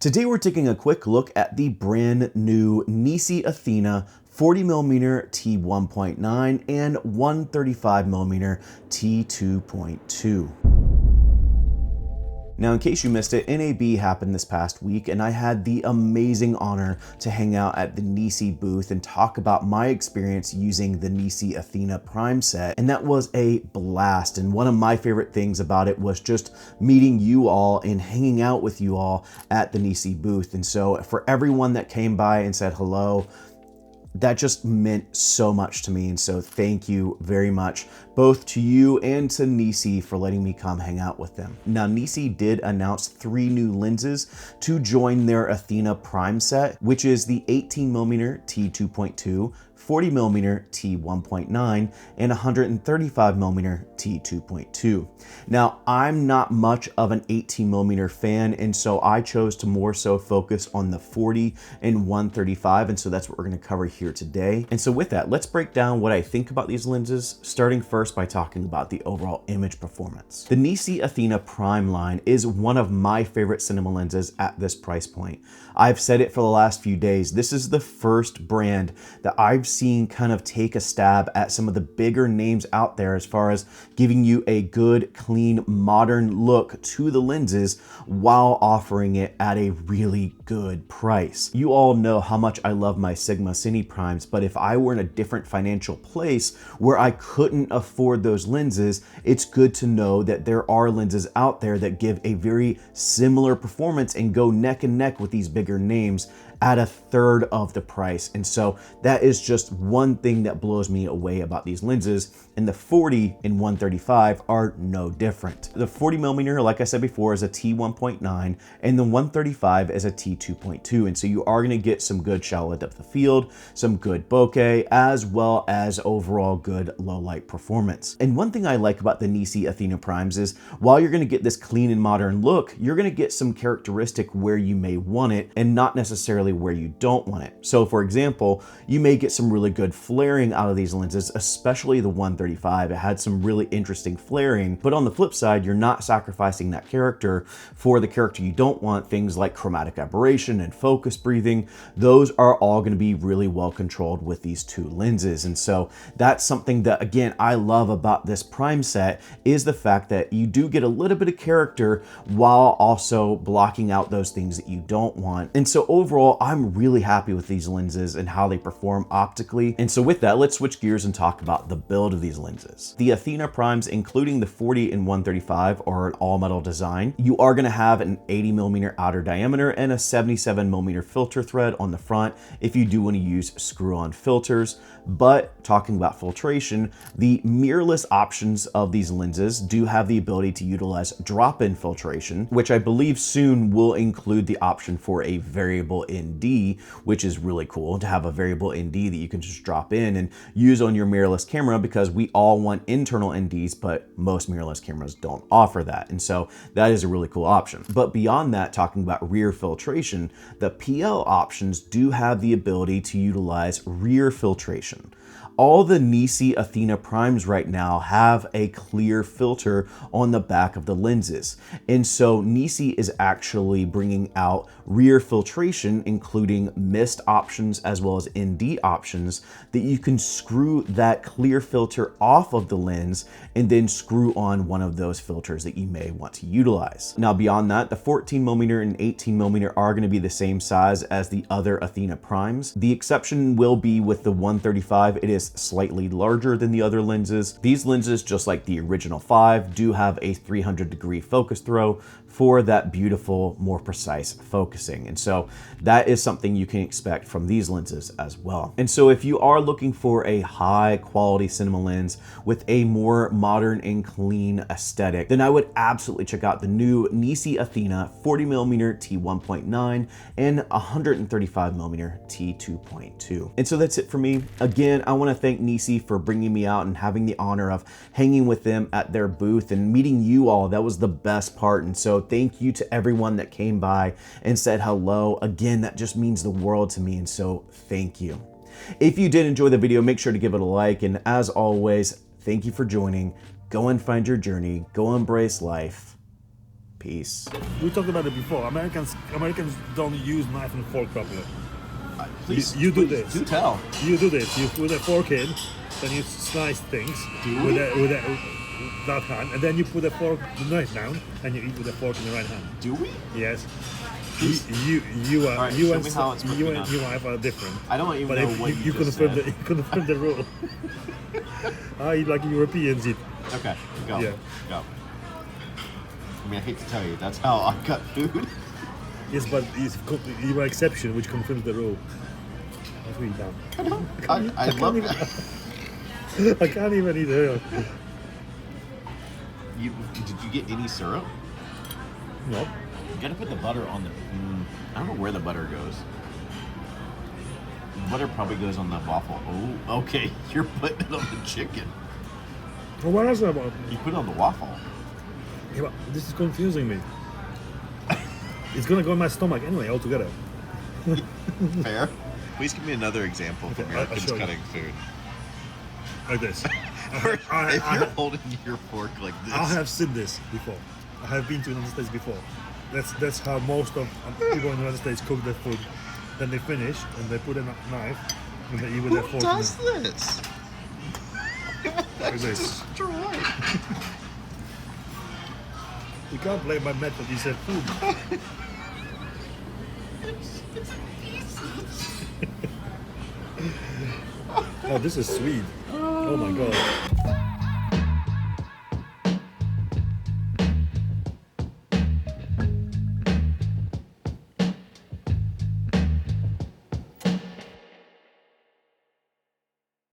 Today we're taking a quick look at the brand new Nisi Athena 40mm t1.9 and 135mm t2.2. Now, in case you missed it, NAB happened this past week, and I had the amazing honor to hang out at the Nisi booth and talk about my experience using the Nisi Athena Prime set, and that was a blast. And one of my favorite things about it was just meeting you all and hanging out with you all at the Nisi booth. And so for everyone that came by and said hello, that just meant so much to me. And so thank you very much, both to you and to Nisi, for letting me come hang out with them. Now, Nisi did announce 3 new lenses to join their Athena Prime set, which is the 18mm t2.2, 40mm t1.9, and 135mm t2.2. Now, I'm not much of an 18mm fan, and so I chose to more so focus on the 40 and 135, and so that's what we're going to cover here today. And so with that, let's break down what I think about these lenses, starting first by talking about the overall image performance. The Nisi Athena Prime line is one of my favorite cinema lenses at this price point. I've said it for the last few days. This is the first brand that I've seen kind of take a stab at some of the bigger names out there as far as giving you a good, clean, modern look to the lenses while offering it at a really good price. You all know how much I love my Sigma Cine Primes, but if I were in a different financial place where I couldn't afford those lenses, it's good to know that there are lenses out there that give a very similar performance and go neck and neck with these bigger names at a third of the price. And so that is just one thing that blows me away about these lenses, and the 40 and 135 are no different. The 40mm, like I said before, is a t1.9, and the 135 is a t2.2, and so you are going to get some good shallow depth of field, some good bokeh, as well as overall good low light performance. And one thing I like about the Nisi Athena Primes is while you're going to get this clean and modern look, you're going to get some characteristic where you may want it and not necessarily where you don't want it. So for example, you may get some really good flaring out of these lenses, especially the 135. It had some really interesting flaring, but on the flip side, you're not sacrificing that character for the character you don't want. Things like chromatic aberration and focus breathing, those are all going to be really well controlled with these 2 lenses. And so that's something that, again, I love about this Prime set, is the fact that you do get a little bit of character while also blocking out those things that you don't want. And so overall, I'm really happy with these lenses and how they perform optically. And so with that, let's switch gears and talk about the build of these lenses. The Athena Primes, including the 40 and 135, are an all metal design. You are going to have an 80mm outer diameter and a 77mm filter thread on the front if you do want to use screw-on filters. But talking about filtration, the mirrorless options of these lenses do have the ability to utilize drop-in filtration, which I believe soon will include the option for a variable ND, which is really cool to have a variable ND that you can just drop in and use on your mirrorless camera, because we all want internal NDs, but most mirrorless cameras don't offer that. And so that is a really cool option. But beyond that, talking about rear filtration, the PL options do have the ability to utilize rear filtration. All the Nisi Athena Primes right now have a clear filter on the back of the lenses. And so Nisi is actually bringing out rear filtration, including mist options as well as ND options, that you can screw that clear filter off of the lens and then screw on one of those filters that you may want to utilize. Now, beyond that, the 14mm and 18mm are going to be the same size as the other Athena Primes. The exception will be with the 135. It is slightly larger than the other lenses. These lenses, just like the original 5, do have a 300-degree focus throw for that beautiful, more precise focusing. And so that is something you can expect from these lenses as well. And so if you are looking for a high quality cinema lens with a more modern and clean aesthetic, then I would absolutely check out the new Nisi Athena 40mm t1.9 and 135mm t2.2. And so that's it for me. Again, I want to thank Nisi for bringing me out and having the honor of hanging with them at their booth and meeting you all. That was the best part. And so thank you to everyone that came by and said hello. Again, that just means the world to me, and so thank you. If you did enjoy the video, make sure to give it a like, and as always, thank you for joining. Go and find your journey, go embrace life. Peace. We talked about it before. Americans don't use knife and fork properly. Please, You do please this. Do tell. You do this. You put a fork in, then you slice things that hand, and then you put the knife down, and you eat with the fork in the right hand. Do we? Yes. Please. You are Alright, you show and me how it's you broken and up. your wife are different. I don't even But know if what you confirm just said. you confirm the rule. I eat like Europeans eat. Okay, go. Yeah. Go. I mean, I hate to tell you, that's how I cut food. Yes, but you are exception, which confirms the rule. That's really dumb. I love even, that. I can't even eat it. Did you get any syrup? No. You gotta put the butter on the. I don't know where the butter goes. The butter probably goes on the waffle. Oh, okay. You're putting it on the chicken. Well, what else about? You put it on the waffle. Yeah, but this is confusing me. It's gonna go in my stomach anyway, altogether. Fair. Please give me another example of Okay, Americans I'll show you. cutting food. Like this. If you're holding your fork like this. I have seen this before. I have been to the United States before. That's how most of people in the United States cook their food. Then they finish and they put a knife and they eat with their fork. Who does this? That's this. destroyed. You can't blame my method. He said food. Oh, this is sweet. Oh my god.